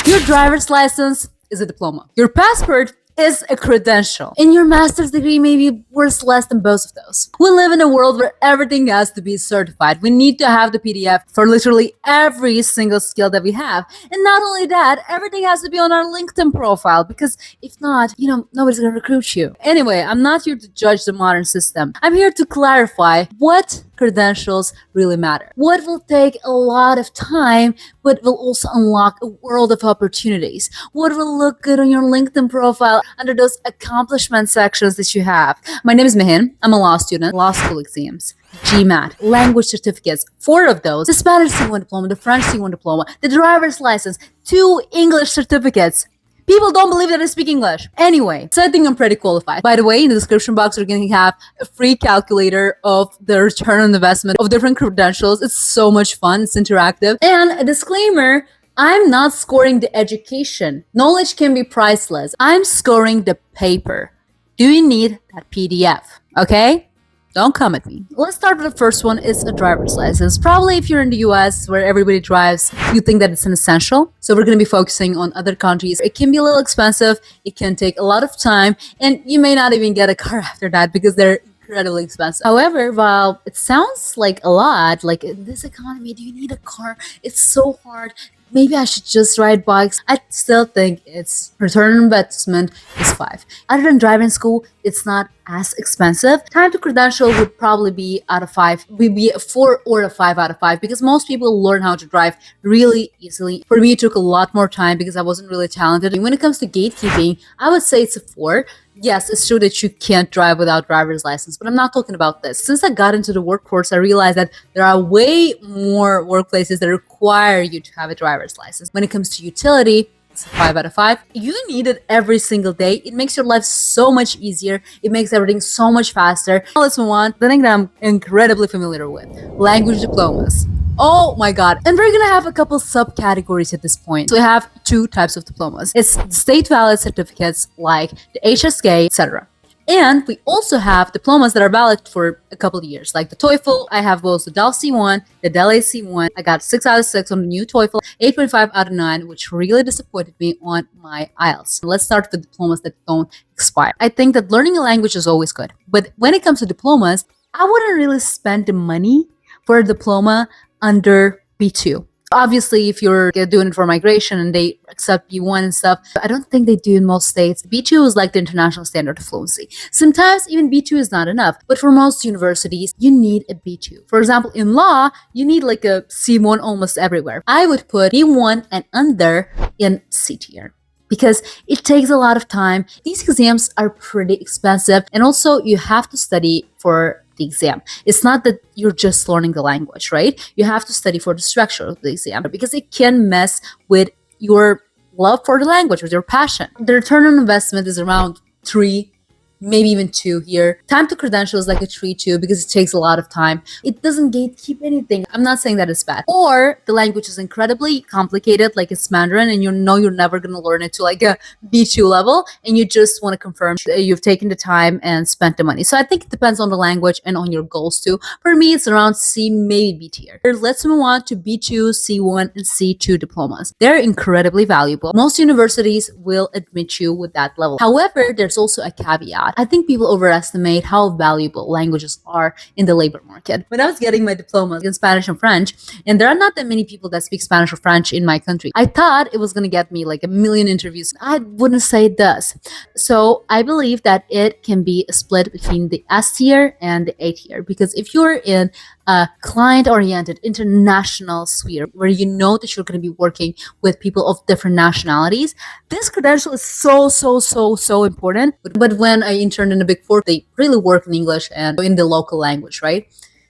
Your driver's license is a diploma. Your passport is a credential. And your master's degree may be worth less than both of those. We live in a world where everything has to be certified. We need to have the PDF for literally every single skill that we have. And not only that, everything has to be on our LinkedIn profile because if not, nobody's gonna recruit you. Anyway, I'm not here to judge the modern system. I'm here to clarify what credentials really matter. What will take a lot of time, but will also unlock a world of opportunities. What will look good on your LinkedIn profile under those accomplishment sections that you have. My name is Mehin. I'm a law student. Law school exams, GMAT, language certificates, 4 of those, the Spanish C1 diploma, the French C1 diploma, the driver's license, 2 English certificates. People don't believe that I speak English. Anyway, so I think I'm pretty qualified. By the way, in the description box, you're going to have a free calculator of the return on investment of different credentials. It's so much fun. It's interactive. And a disclaimer, I'm not scoring the education. Knowledge can be priceless. I'm scoring the paper. Do you need that PDF? Okay? Don't come at me. Let's start with the first one. It's a driver's license. Probably if you're in the US where everybody drives, you think that it's an essential. So we're going to be focusing on other countries. It can be a little expensive. It can take a lot of time. And you may not even get a car after that because they're incredibly expensive. However, while it sounds like a lot, like in this economy, do you need a car? It's so hard. Maybe I should just ride bikes. I still think its return on investment is 5. Other than driving school, it's not as expensive. Time to credential would probably be out of 5. Would be a 4 or a 5 out of 5 because most people learn how to drive really easily. For me, it took a lot more time because I wasn't really talented. And when it comes to gatekeeping, I would say it's a 4. Yes, it's true that you can't drive without driver's license, but I'm not talking about this. Since I got into the workforce, I realized that there are way more workplaces that require you to have a driver's license. When it comes to utility, it's a 5 out of 5. You need it every single day. It makes your life so much easier. It makes everything so much faster. Now let's move on. The thing that I'm incredibly familiar with, language diplomas. Oh my god. And we're gonna have a couple subcategories at this point. So we have 2 types of diplomas. It's state valid certificates like the HSK, etc. And we also have diplomas that are valid for a couple of years, like the TOEFL. I have both the DEL C1, the DEL AC1. I got 6 out of 6 on the new TOEFL, 8.5 out of 9, which really disappointed me on my IELTS. Let's start with diplomas that don't expire. I think that learning a language is always good. But when it comes to diplomas, I wouldn't really spend the money for a diploma under B2. Obviously, if you're doing it for migration and they accept B1 and stuff, I don't think they do in most states. B2 is like the international standard of fluency. Sometimes even B2 is not enough, but for most universities, you need a B2. For example, in law, you need like a C1 almost everywhere. I would put B1 and under in C tier, because it takes a lot of time. These exams are pretty expensive, and also you have to study for the exam. It's not that you're just learning the language, right? You have to study for the structure of the exam because it can mess with your love for the language, with your passion. The return on investment is around 3, maybe even 2 here. Time to credential is like a 3 too because it takes a lot of time. It doesn't gatekeep anything. I'm not saying that it's bad. Or the language is incredibly complicated, like it's Mandarin, and you know you're never going to learn it to like a B2 level, and you just want to confirm that you've taken the time and spent the money. So I think it depends on the language and on your goals too. For me, it's around C, maybe B tier. Let's move on to B2, C1, and C2 diplomas. They're incredibly valuable. Most universities will admit you with that level. However, there's also a caveat. I think people overestimate how valuable languages are in the labor market. When I was getting my diplomas in Spanish and French, and there are not that many people that speak Spanish or French in my country, I thought it was going to get me like a million interviews. I wouldn't say it does. So I believe that it can be a split between the S tier and the A tier, because if you're in a client-oriented international sphere where you know that you're going to be working with people of different nationalities, this credential is so important. But when I interned in the Big Four, they really work in English and in the local language, right?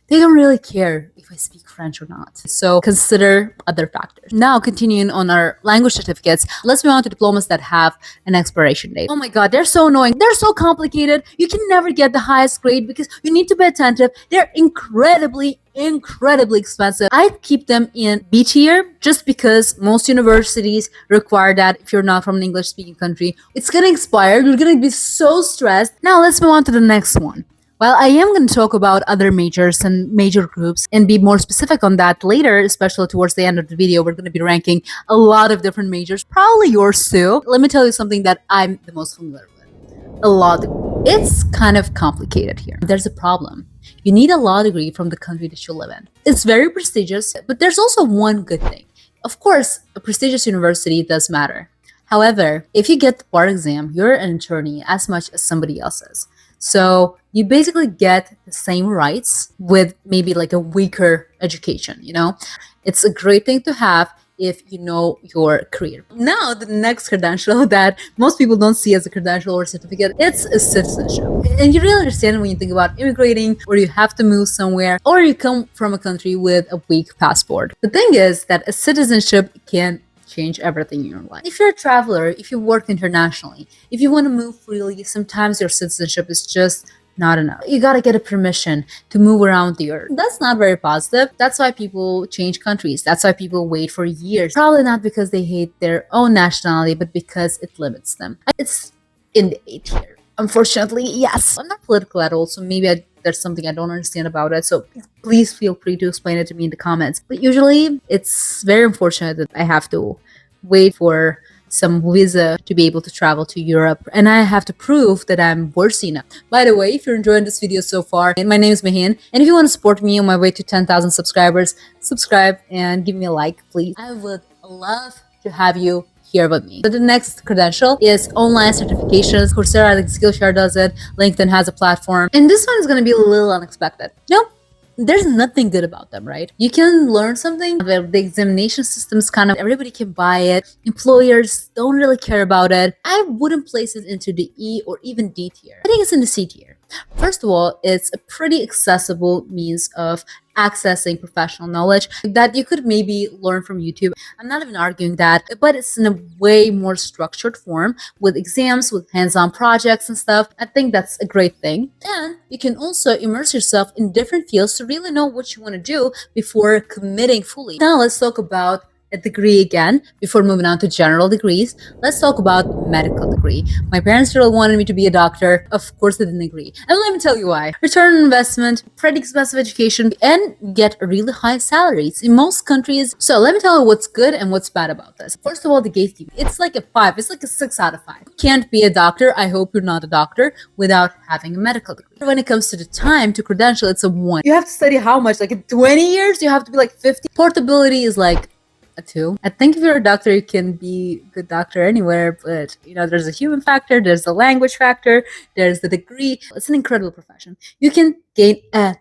They don't really care if I speak French or not. So consider other factors. Now, continuing on our language certificates, let's move on to diplomas that have an expiration date. Oh my God, they're so annoying. They're so complicated. You can never get the highest grade because you need to be attentive. They're incredibly expensive. I keep them in B tier just because most universities require that if you're not from an English speaking country. It's gonna expire. You're gonna be so stressed. Now let's move on to the next one. While I am going to talk about other majors and major groups and be more specific on that later, especially towards the end of the video, we're going to be ranking a lot of different majors, probably yours too. Let me tell you something that I'm the most familiar with. A law degree. It's kind of complicated here. There's a problem. You need a law degree from the country that you live in. It's very prestigious, but there's also one good thing. Of course, a prestigious university does matter. However, if you get the bar exam, you're an attorney as much as somebody else is. So you basically get the same rights with maybe like a weaker education, you know? It's a great thing to have if you know your career. Now, the next credential that most people don't see as a credential or certificate, it's a citizenship. And you really understand when you think about immigrating, or you have to move somewhere, or you come from a country with a weak passport. The thing is that a citizenship can change everything in your life. If you're a traveler, if you work internationally, if you want to move freely, sometimes your citizenship is just not enough. You gotta get a permission to move around the earth. That's not very positive. That's why people change countries. That's why people wait for years. Probably not because they hate their own nationality, but because it limits them. It's in the 8th year. Unfortunately, yes. I'm not political at all, so maybe there's something I don't understand about it. So please feel free to explain it to me in the comments. But usually, it's very unfortunate that I have to wait for some visa to be able to travel to Europe, and I have to prove that I'm worthy enough. By the way, if you're enjoying this video so far, my name is Mehin, and if you want to support me on my way to 10,000 subscribers, subscribe and give me a like, please. I would love to have you here with me. So the next credential is online certifications. Coursera, like Skillshare does it. LinkedIn has a platform, and this one is going to be a little unexpected. Nope. There's nothing good about them, right? You can learn something, but the examination system's kind of, everybody can buy it. Employers don't really care about it. I wouldn't place it into the E or even D tier. I think it's in the C tier. First of all, it's a pretty accessible means of accessing professional knowledge that you could maybe learn from YouTube. I'm not even arguing that, but it's in a way more structured form with exams, with hands-on projects and stuff. I think that's a great thing. And you can also immerse yourself in different fields to really know what you want to do before committing fully. Now let's talk about a degree again before moving on to general degrees. Let's talk about medical degree. My parents really wanted me to be a doctor. Of course they didn't agree, and let me tell you why. Return on investment, pretty expensive education, and get really high salaries in most countries. So let me tell you what's good and what's bad about this. First of all, the gatekeeping. It's like a 5. It's like a 6 out of 5. You can't be a doctor. I hope you're not a doctor without having a medical degree. When it comes to the time to credential, it's a 1. You have to study how much? Like in 20 years? You have to be like 50. Portability is like a 2. I think if you're a doctor, you can be a good doctor anywhere, but you know, there's a human factor, there's the language factor, there's the degree. It's an incredible profession. You can gain a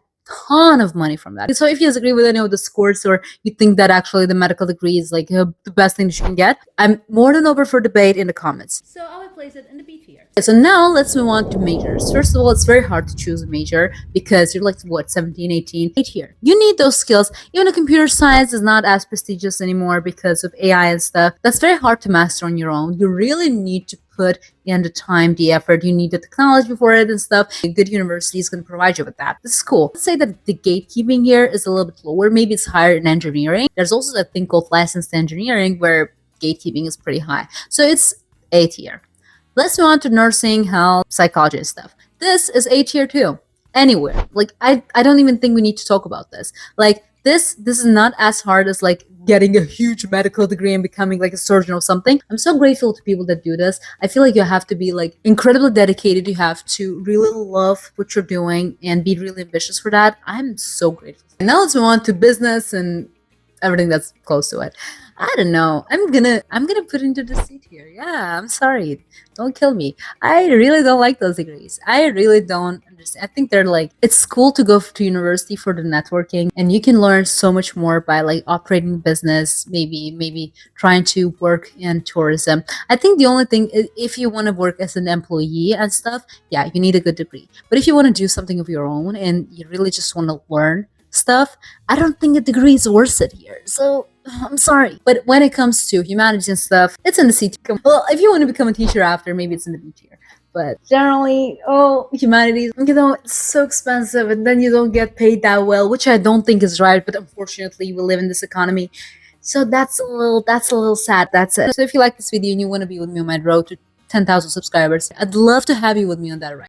ton of money from that. So if you disagree with any of the scores, or you think that actually the medical degree is like the best thing that you can get, I'm more than open for debate in the comments. So I will place it in the B tier. So now let's move on to majors. First of all, it's very hard to choose a major because you're like, what, 17, 18, 8 here. You need those skills. Even a computer science is not as prestigious anymore because of AI and stuff. That's very hard to master on your own. You really need to put in the time, the effort. You need the technology for it and stuff. A good university is going to provide you with that. This is cool. Let's say that the gatekeeping here is a little bit lower. Maybe it's higher in engineering. There's also that thing called licensed engineering where gatekeeping is pretty high. So it's A tier. Let's move on to nursing, health, psychology and stuff. This is A tier too. Anywhere. Like, I don't even think we need to talk about this. Like, this is not as hard as like getting a huge medical degree and becoming like a surgeon or something. I'm so grateful to people that do this. I feel like you have to be like incredibly dedicated. You have to really love what you're doing and be really ambitious for that. I'm so grateful. And now let's move on to business and everything that's close to it. I don't know. I'm gonna put into the C tier. Yeah, I'm sorry. Don't kill me. I really don't like those degrees. I really don't understand. I think they're like, it's cool to go to university for the networking, and you can learn so much more by like operating a business, maybe trying to work in tourism. I think the only thing is, if you want to work as an employee and stuff, yeah, you need a good degree. But if you want to do something of your own and you really just want to learn stuff, I don't think a degree is worth it here. So I'm sorry. But when it comes to humanities and stuff, it's in the C tier. Well, if you want to become a teacher after, maybe it's in the B tier. But generally, humanities, you know, it's so expensive, and then you don't get paid that well, which I don't think is right. But unfortunately, we live in this economy. So that's a little sad. That's it. So if you like this video and you want to be with me on my road to 10,000 subscribers, I'd love to have you with me on that ride.